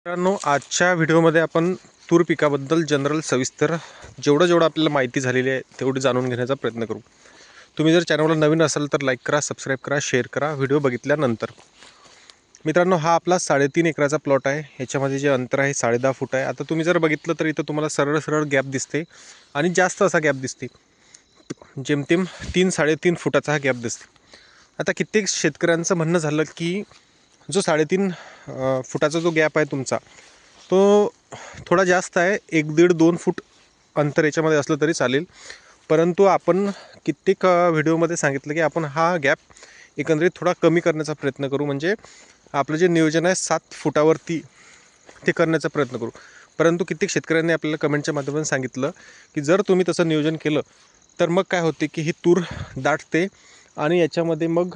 मित्रांनो, आजच्या व्हिडिओमध्ये आपण तूर पिकाबद्दल जनरल सविस्तर जेवढं आपल्याला माहिती झालेली आहे तेवढी जाणून घेण्याचा प्रयत्न करू. तुम्ही जर चॅनलला नवीन असाल तर लाईक करा, सबस्क्राईब करा, शेअर करा व्हिडिओ बघितल्यानंतर. मित्रांनो, हा आपला 3.5 एकराचा प्लॉट आहे. ह्याच्यामध्ये जे अंतर आहे 10.5 फूट आहे. आता तुम्ही जर बघितलं तर इथं तुम्हाला सरळ गॅप दिसते आणि जास्त असा गॅप दिसते. जेमतेम 3-3.5 फुटाचा हा गॅप दिसते. आता कित्येक शेतकऱ्यांचं म्हणणं झालं की जो 3.5 फुटाचा जो गॅप आहे तुमचा तो थोडा जास्त आहे. 1-1.5-2 फूट अंतर याच्यामध्ये असलं तरी चालेल. परंतु आपण कित्येक व्हिडिओमध्ये सांगितलं की आपण हा गॅप एकंदरीत थोडा कमी करण्याचा प्रयत्न करू. म्हणजे आपलं जे नियोजन आहे 7 फुटावरती ते करण्याचा प्रयत्न करू. परंतु कित्येक शेतकऱ्यांनी आपल्याला कमेंटच्या माध्यमातून सांगितलं की जर तुम्ही तसं नियोजन केलं तर मग काय होते की ही तूर दाटते आणि याच्यामध्ये मग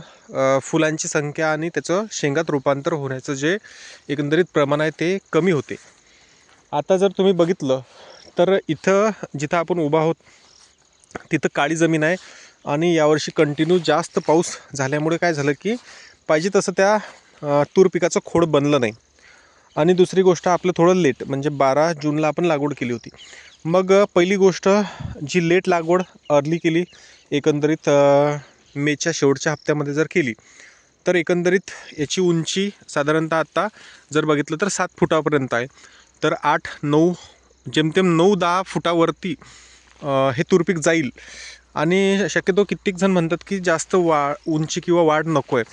फुलांची संख्या आणि त्याचं शेंगात रूपांतर होण्याचं जे एकंदरीत प्रमाण आहे ते कमी होते. आता जर तुम्ही बघितलं तर इथं जिथं आपण उभा आहोत तिथं काळी जमीन आहे आणि यावर्षी कंटिन्यू जास्त पाऊस झाल्यामुळे काय झालं की पाहिजे तसं त्या तूर पिकाचं खोड बनलं नाही. आणि दुसरी गोष्ट आपलं थोडं लेट, म्हणजे 12 जूनला आपण लागवड केली होती. मग पहिली गोष्ट जी लेट लागवड अर्ली केली एकंदरीत मेच्या शेवटच्या हप्त्यामध्ये जर केली तर एकंदरीत याची उंची साधारणतः आत्ता जर बघितलं तर 7 फुटापर्यंत आहे. तर 8-9 जेमतेम 9-10 फुटावरती हे तूरपीक जाईल. आणि शक्यतो कित्येक जण म्हणतात की जास्त उंची किंवा वाढ नको आहे.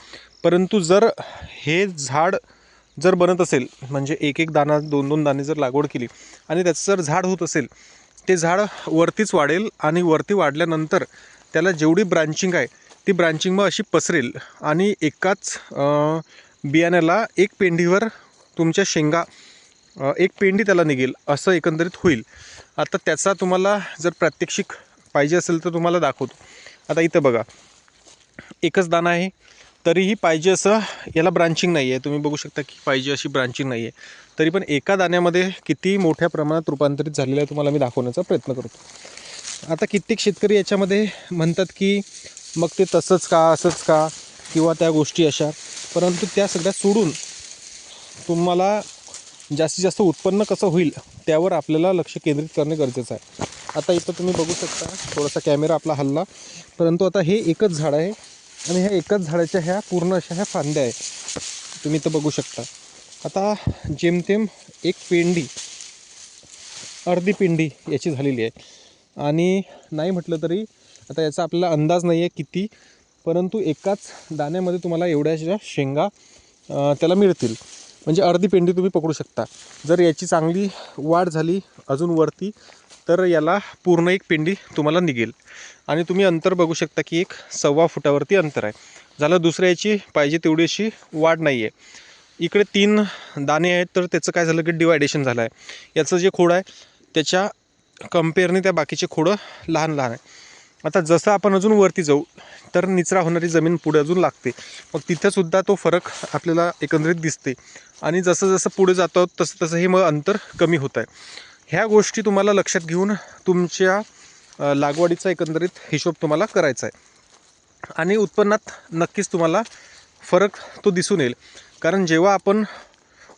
परंतु जर हे झाड जर बनत असेल, म्हणजे एक दाणा 2 दाणे जर लागवड केली आणि त्याचं जर झाड होत असेल, ते झाड वरतीच वाढेल आणि वरती वाढल्यानंतर त्याला जेवढी ब्रांचिंग आहे ती ब्रांचिंग मग अशी पसरेल आणि एकाच बियाण्याला एक पेंडीवर तुमच्या शेंगा एक पेंडी त्याला निघेल असं एकंदरीत होईल. आता त्याचा तुम्हाला जर प्रात्यक्षिक पाहिजे असेल तर तुम्हाला दाखवतो. आता इथं बघा, एकच दाणा आहे तरीही पाहिजे असं याला ब्रांचिंग नाही आहे. तुम्ही बघू शकता की पाहिजे अशी ब्रांचिंग नाही आहे. तरी पण एका दाण्यामध्ये किती मोठ्या प्रमाणात रूपांतरित झालेलं आहे तुम्हाला मी दाखवण्याचा प्रयत्न करतो. आता कित्येक शेतकरी याच्यामध्ये म्हणतात की मग ते तसंच का, असंच का, किंवा त्या गोष्टी अशा. परंतु त्या सगळ्या सोडून तुम्हाला जास्तीत जास्त उत्पन्न कसं होईल त्यावर आपल्याला लक्ष केंद्रित करणे गरजेचं आहे. आता इथं तुम्ही बघू शकता, थोडासा कॅमेरा आपला हल्ला, परंतु आता हे एकच झाड आहे आणि ह्या एकच झाडाच्या ह्या पूर्ण अशा ह्या फांद्या आहे. तुम्ही इथं बघू शकता. आता जेमतेम एक पेंडी, अर्धी पेंडी याची झालेली आहे. आणि नाही म्हटलं तरी आता याचा आपल्याला अंदाज नाही आहे किती, परंतु एकाच दाण्यामध्ये तुम्हाला एवढ्याशा शेंगा त्याला मिळतील. म्हणजे अर्धी पेंडी तुम्ही पकडू शकता. जर याची चांगली वाढ झाली अजून वरती तर याला पूर्ण एक पेंडी तुम्हाला निघेल. आणि तुम्ही अंतर बघू शकता की 1.25 फुटावरती अंतर आहे. झालं. दुसऱ्या याची पाहिजे तेवढी अशी वाढ नाही आहे. इकडे 3 दाणे आहेत तर त्याचं काय झालं की डिवायडेशन झालं आहे. याचं जे खोड आहे त्याच्या कम्पेअरने त्या बाकीचे खोडं लहान आहे. आता जसं आपण अजून वरती जाऊ तर निचरा होणारी जमीन पुढे अजून लागते. मग तिथंसुद्धा तो फरक आपल्याला एकंदरीत दिसते. आणि जसं पुढे जातो तसं हे मग अंतर कमी होत आहे. ह्या गोष्टी तुम्हाला लक्षात घेऊन तुमच्या लागवडीचा एकंदरीत हिशोब तुम्हाला करायचा आहे. आणि उत्पन्नात नक्कीच तुम्हाला फरक तो दिसून येईल. कारण जेव्हा आपण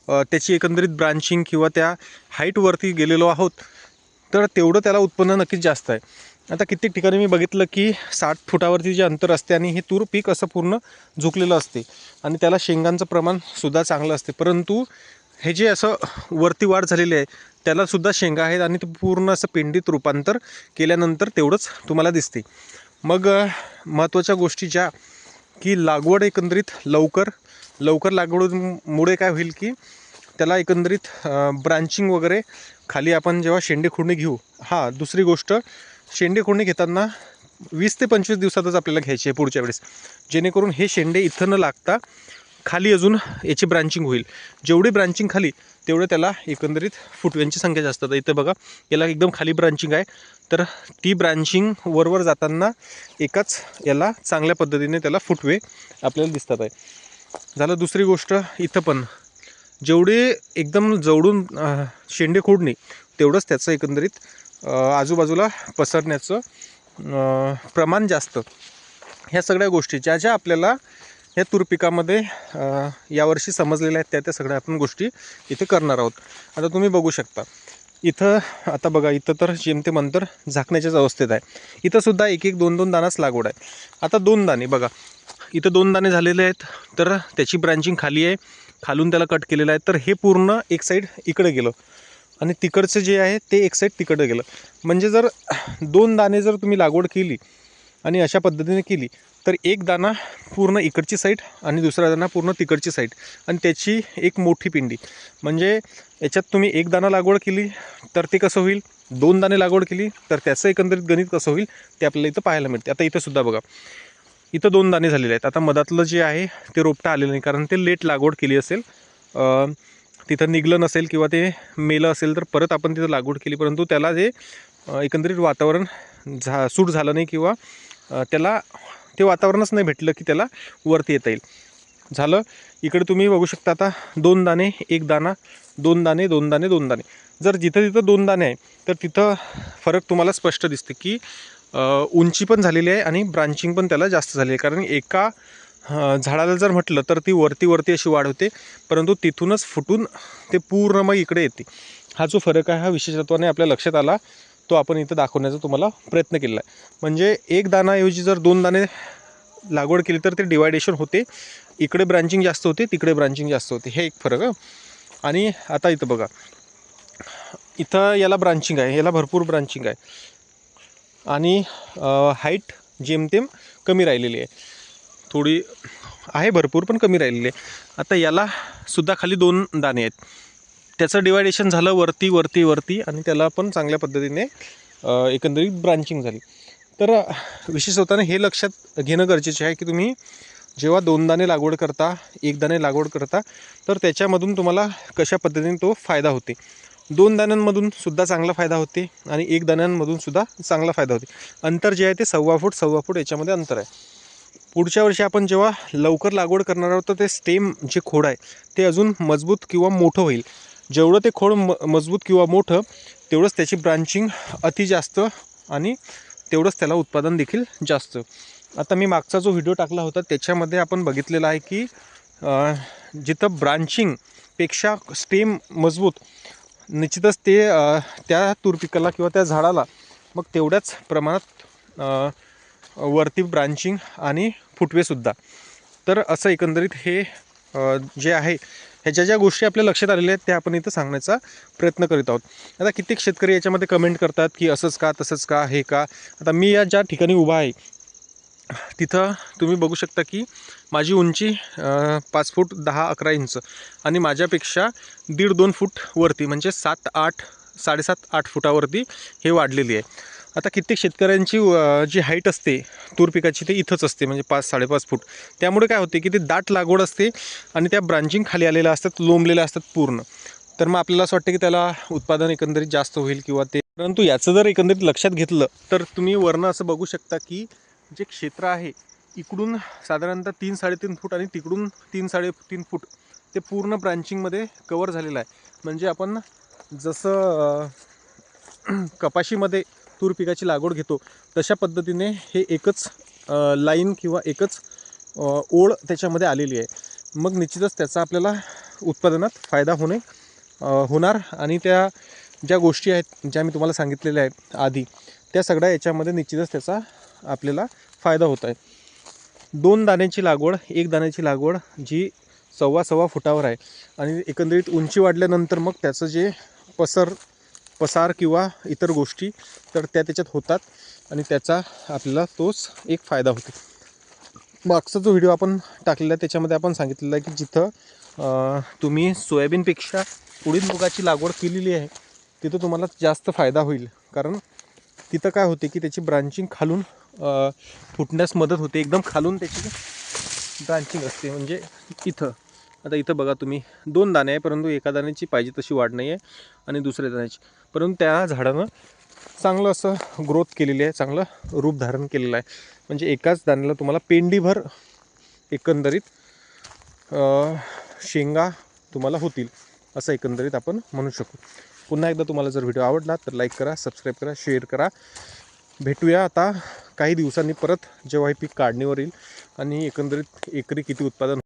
त्याची एकंदरीत ब्रांचिंग किंवा त्या हाईटवरती गेलेलो आहोत तर तेवढं त्याला उत्पन्न नक्कीच जास्त आहे. आता कित्येक ठिकाणी मी बघितलं की 60 फुटावरती जे अंतर असते आणि हे तूर पीक असं पूर्ण झुकलेलं असते आणि त्याला शेंगांचं प्रमाणसुद्धा चांगलं असते. परंतु हे जे असं वरती वाढ झालेली आहे त्यालासुद्धा शेंगा आहेत आणि ते पूर्ण असं पेंडीत रूपांतर केल्यानंतर तेवढंच तुम्हाला दिसते. मग महत्त्वाच्या गोष्टी ज्या की लागवड एकंदरीत लवकर लागवडीमुळे काय होईल की त्याला एकंदरीत ब्रांचिंग वगैरे खाली आपण जेव्हा शेंडे खुडणी घेऊ. दुसरी गोष्ट, शेंडे खुडणी घेताना 20 ते 25 दिवसातच आपल्याला घ्यायची आहे पुढच्या वेळेस, जेणेकरून हे शेंडे इथं न लागता खाली अजून याची ब्रांचिंग होईल. जेवढी ब्रांचिंग खाली तेवढं त्याला एकंदरीत फुटव्यांची संख्या जास्त. तर इथं बघा, याला एकदम खाली ब्रांचिंग आहे तर ती ब्रांचिंग वरवर जाताना एकाच याला चांगल्या पद्धतीने त्याला फुटवे आपल्याला दिसतात आहे. झालं. दुसरी गोष्ट, इथं पण जेवढे एकदम जवळून शेंडे खोडणे तेवढंच त्याचं एकंदरीत आजूबाजूला पसरण्याचं प्रमाण जास्त. ह्या सगळ्या गोष्टी ज्या आपल्याला ह्या तूर पिकामध्ये यावर्षी समजलेल्या आहेत त्या सगळ्या आपण गोष्टी इथे करणार आहोत. आता तुम्ही बघू शकता इथं, आता बघा इथं तर जेमतेम अंतर झाकण्याच्याच अवस्थेत आहे. इथं सुद्धा एक एक दोन दोन दाणाच लागवड आहे. आता 2 दाणे बघा, इथं 2 दाणे झालेले आहेत, तर त्याची ब्रांचिंग खाली आहे, खालून त्याला कट केलेलं आहे. तर हे पूर्ण एक साईड इकडे गेलं आणि तिकडचं जे आहे ते एक साईड तिकडे गेलं. म्हणजे जर 2 दाणे जर तुम्ही लागवड केली आणि अशा पद्धतीने केली तर एक दाणा पूर्ण इकडची साईड आणि दुसरा दाणा पूर्ण तिकडची साईड आणि त्याची एक मोठी पिंडी. म्हणजे याच्यात तुम्ही एक दाणा लागवड केली तर ते कसं होईल, 2 दाणे लागवड केली तर त्याचं एकंदरीत गणित कसं होईल ते आपल्याला इथं पाहायला मिळते. आता इथं सुद्धा बघा, इथं 2 दाणे झालेले आहेत. आता मधातलं जे आहे ते रोपटं आलेलं नाही, कारण ते लेट लागवड केली असेल, तिथं निघलं नसेल किंवा ते मेलं असेल तर परत आपण तिथं लागवड केली, परंतु त्याला जे एकंदरीत वातावरण सूट झालं नाही किंवा त्याला ते वातावरणच नाही भेटलं की त्याला वरती येता येईल झालं. इकडे तुम्ही बघू शकता आता 2 दाणे, एक दाणा, 2 दाणे, 2 दाणे, 2 दाणे. जर जिथं तिथं 2 दाणे आहे तर तिथं फरक तुम्हाला स्पष्ट दिसते की उंची पण झालेली आहे आणि ब्रांचिंग पण त्याला जास्त झाली आहे. कारण एका झाडाला जर म्हटलं तर ती वरती अशी वाढ होते, परंतु तिथूनच फुटून ते पूर्ण मग इकडे येते. हा जो फरक आहे हा विशेषत्वाने आपल्या लक्षात आला, तो आपण इथं दाखवण्याचा तुम्हाला प्रयत्न केला आहे. म्हणजे एक दाणाऐवजी जर 2 दाणे लागवड केली तर ते डिवायडेशन होते, इकडे ब्रांचिंग जास्त होते, तिकडे ब्रांचिंग जास्त होते, हे एक फरक. आणि आता इथं बघा, इथं याला ब्रांचिंग आहे, याला भरपूर ब्रांचिंग आहे आणि हाईट जेमतेम कमी राहिलेली आहे, थोडी आहे भरपूर पण कमी राहिलेली आहे. आता याला सुद्धा खाली 2 दाणे आहेत, त्याचं डिवायडेशन झालं वरती वरती वरती आणि त्याला पण चांगल्या पद्धतीने एकंदरीत ब्रांचिंग झाली. तर विशेष होताना हे लक्षात घेणं गरजेचे आहे की तुम्ही जेव्हा 2 दाणे लागवड करता, 1 दाणे लागवड करता, तर त्याच्यामधून तुम्हाला कशा पद्धतीने तो फायदा होते. 2 दाण्यांमधून सुद्धा चांगला फायदा होते आणि 1 दाण्यांमधून सुद्धा चांगला फायदा होते. अंतर जे आहे ते 1.25 फूट याच्यामध्ये अंतर आहे. पुढच्या वर्षी आपण जेव्हा लवकर लागवड करणार आहोत तर ते स्टेम जे खोड आहे ते अजून मजबूत किंवा मोठं होईल. जेवढं ते खोड मजबूत किंवा मोठं तेवढंच त्याची ब्रांचिंग अति जास्त आणि तेवढंच त्याला उत्पादन देखील जास्त. आता मी मागचा जो व्हिडिओ टाकला होता त्याच्यामध्ये आपण बघितलेलं आहे की जिथं ब्रांचिंगपेक्षा स्टेम मजबूत, निश्चितच ते त्या तूर पिकाला किंवा त्या झाडाला मग तेवढ्याच प्रमाणात वरती ब्रांचिंग आणि फुटवेसुद्धा. तर असं एकंदरीत हे जे आहे ह्याच्या ज्या गोष्टी आपल्या लक्षात आलेल्या आहेत त्या आपण इथं सांगण्याचा प्रयत्न करीत आहोत. आता कित्येक शेतकरी याच्यामध्ये कमेंट करतात की असंच का, तसंच का, हे का. आता मी या ज्या ठिकाणी उभा आहे तिथं तुम्ही बघू शकता की माझी उंची 5 फूट 10-11 इंच आणि माझ्यापेक्षा 1.5-2 फूट वरती म्हणजे 7-8 7.5-8 फुटावरती हे वाढलेली आहे. आता कित्येक शेतकऱ्यांची जी हाईट असते तूर पिकाची ते इथंच असते, म्हणजे 5-5.5 फूट. त्यामुळे काय होते की ते दाट लागवड असते आणि त्या ब्रांचिंग खाली आलेल्या असतात, लोंबलेल्या असतात पूर्ण. तर मग आपल्याला असं वाटतं की त्याला उत्पादन एकंदरीत जास्त होईल किंवा ते, परंतु याचं जर एकंदरीत लक्षात घेतलं तर तुम्ही वरनं असं बघू शकता की जे क्षेत्र आहे इकडून साधारणतः 3-3.5 फूट आणि तिकडून 3-3.5 फूट ते पूर्ण ब्रांचिंगमध्ये कवर झालेलं आहे. म्हणजे आपण जसं कपाशीमध्ये तूर पिकाची लागवड घेतो तशा पद्धतीने हे एकच लाईन किंवा एकच ओळ त्याच्यामध्ये आलेली आहे. मग निश्चितच त्याचा आपल्याला उत्पादनात फायदा होणार आणि त्या ज्या गोष्टी आहेत ज्या मी तुम्हाला सांगितलेल्या आहेत आधी, त्या सगळ्या याच्यामध्ये निश्चितच त्याचा आपल्याला फायदा होत आहे. 2 दाण्याची लागवड, 1 दाण्याची लागवड जी 1.25 फुटावर आहे आणि एकंदरीत उंची वाढल्यानंतर मग त्याचं जे पसार किंवा इतर गोष्टी तर त्याच्यात होतात आणि त्याचा आपल्याला तोच एक फायदा होतो. मागचा जो व्हिडिओ आपण टाकलेला आहे त्याच्यामध्ये आपण सांगितलेलं आहे की जिथं तुम्ही सोयाबीनपेक्षा उडीद मुगाची लागवड केलेली आहे तिथं तुम्हाला जास्त फायदा होईल. कारण तिथं काय होते की त्याची ब्रांचिंग खालून फुटण्यास मदत होते, एकदम खालून त्याची ब्रांचिंग असते. म्हणजे इथं आता इथं बघा तुम्ही 2 दाणे आहे, परंतु एका दाण्याची पाहिजे तशी वाढ नाही आहे आणि दुसऱ्या दाण्याची, परंतु त्या झाडानं चांगलं असं ग्रोथ केलेली आहे, चांगलं रूप धारण केलेलं आहे. म्हणजे एकाच दाण्याला तुम्हाला पेंडीभर एकंदरीत शेंगा तुम्हाला होतील असं एकंदरीत आपण म्हणू शकू. पुन्हा एकदा तुम्हाला जर व्हिडिओ आवडला तर लाईक करा, सबस्क्राईब करा, शेअर करा. भेटूया आता काही दिवसांनी परत, जेव्हा हे पीक काढणीवर येईल आणि एकंदरीत एकरी किती उत्पादन